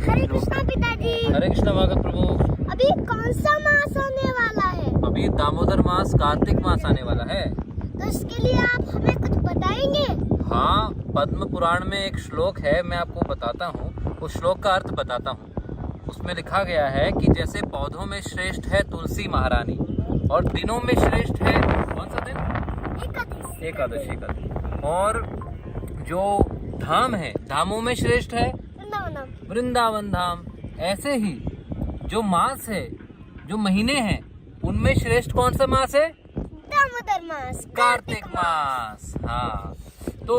हरे कृष्णा पिताजी। हरे कृष्णा भगत प्रभु। अभी कौन सा मास आने वाला है? अभी दामोदर मास कार्तिक मास आने वाला है। तो इसके लिए आप हमें कुछ बताएंगे? हाँ, पद्म पुराण में एक श्लोक है, मैं आपको बताता हूँ, उस श्लोक का अर्थ बताता हूँ। उसमें लिखा गया है कि जैसे पौधों में श्रेष्ठ है तुलसी महारानी और दिनों में श्रेष्ठ है कौन सा दिन? एकादशी का दिन। और जो धाम है, धामों में श्रेष्ठ है वृंदावन धाम। ऐसे ही जो मास है, जो महीने हैं, उनमें श्रेष्ठ कौन सा मास है? दामोदर मास, कार्तिक मास। हाँ, तो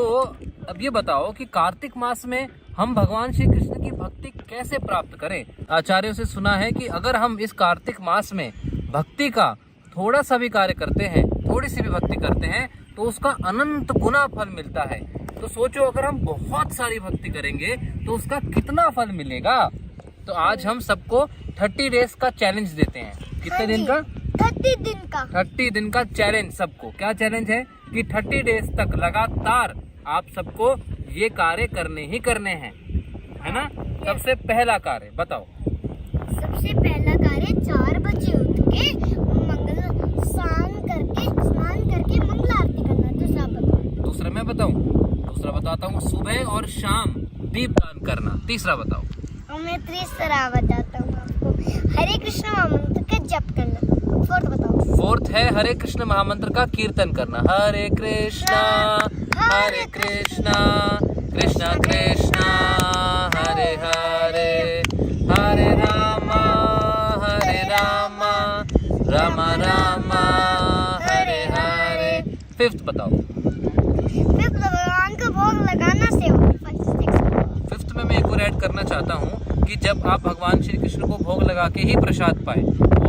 अब ये बताओ कि कार्तिक मास में हम भगवान श्री कृष्ण की भक्ति कैसे प्राप्त करें? आचार्यों से सुना है कि अगर हम इस कार्तिक मास में भक्ति का थोड़ा सा भी कार्य करते हैं, थोड़ी सी भी भक्ति करते हैं, तो उसका अनंत गुना फल मिलता है। तो सोचो, अगर हम बहुत सारी भक्ति करेंगे तो उसका कितना फल मिलेगा। तो आज हम सबको 30 डेज का चैलेंज देते हैं। कितने दिन का? 30 दिन का। 30 दिन का चैलेंज सबको। क्या चैलेंज है कि 30 डेज तक लगातार आप सबको ये कार्य करने ही करने हैं, है ना? सबसे पहला कार्य बताओ। सबसे पहला कार्य 4 बजे उठ के स्नान करके मंगल आरती करना। दूसरा बताओ। दूसरा मैं बताऊं? दूसरा बताता हूँ, सुबह और शाम दीपदान करना। तीसरा बताओ। और मैं तीसरा बताता हूँ आपको, हरे कृष्ण महामंत्र का जप करना। फोर्थ बताओ। फोर्थ है हरे कृष्ण महामंत्र का कीर्तन करना। हरे कृष्णा कृष्णा कृष्णा हरे हरे, हरे रामा रामा रामा हरे हरे। फिफ्थ बताओ। फिफ्थ भगवान को भोग लगाना सेवा। फिफ्थ में मैं एक और ऐड करना चाहता हूँ कि जब आप भगवान श्री कृष्ण को भोग लगा के ही प्रसाद पाए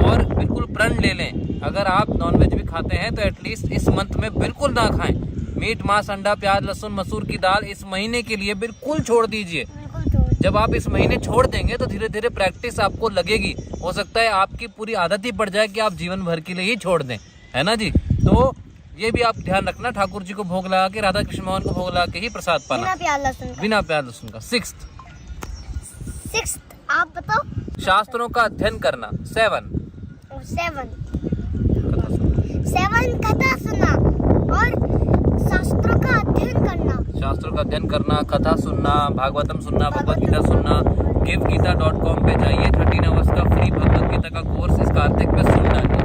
और बिल्कुल प्रण ले लें। अगर आप नॉनवेज भी खाते हैं तो एटलीस्ट इस मंथ में बिल्कुल ना खाएं। मीट, मांस, अंडा, प्याज, लहसुन, मसूर की दाल इस महीने के लिए बिल्कुल छोड़ दीजिए। जब आप इस महीने छोड़ देंगे तो धीरे धीरे प्रैक्टिस आपको लगेगी। हो सकता है आपकी पूरी आदत ही पड़ जाए कि आप जीवन भर के लिए ही छोड़ दें, है ना जी? तो ये भी आप ध्यान रखना, ठाकुर जी को भोग लगा के, राधा कृष्ण भगवान को भोग लगा के ही प्रसाद पाना, बिना प्याज लहसुन का। सिक्स्थ आप बताओ। शास्त्रों का अध्ययन करना। 7 कथा सुनना और शास्त्रों का अध्ययन करना। शास्त्रों का अध्ययन करना, कथा सुनना, भागवतम सुनना, भगवत गीता सुनना। givegita.com पे जाइए, 13 आवर्स का फ्री भगवत गीता का कोर्स इस कार्तिक में सुन डालिए,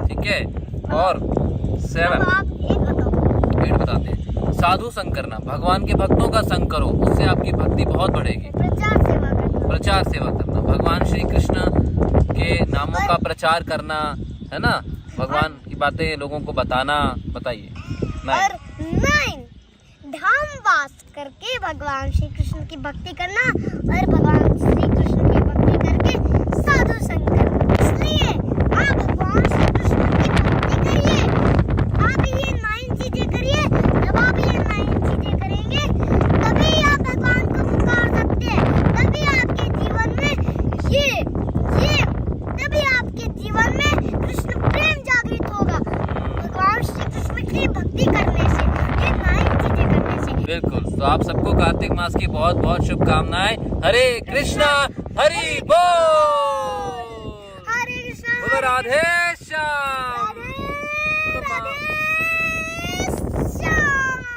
ठीक है? और 7 8 बताते हैं, साधु संग करना। भगवान के भक्तों का संग करो, उससे आपकी भक्ति बहुत बढ़ेगी। प्रचार सेवा करना, भगवान श्री कृष्ण के नामों का प्रचार करना, है ना? भगवान की बातें लोगों को बताना। बताइए। 9 धाम वास करके भगवान श्री कृष्ण की भक्ति करना और भगवान श्री कृष्ण की भक्ति करके साधु संग करना। इसलिए आप भगवान श्री कृष्ण की भक्ति करिए। आप ये 9 चीजें करिए। जब आप ये 9 चीजें करेंगे तभी आप भगवान को पुकार सकते हैं। तभी आपके जीवन में तभी आपके जीवन में कृष्ण प्रेम जागृत होगा। भगवान श्री कृष्ण की भक्ति करने से, ये 9 चीजें करने से। बिल्कुल। तो आप सबको कार्तिक मास की बहुत बहुत शुभकामनाएं। हरे कृष्णा, हरि बोल। हरे कृष्णा, राधे श्याम।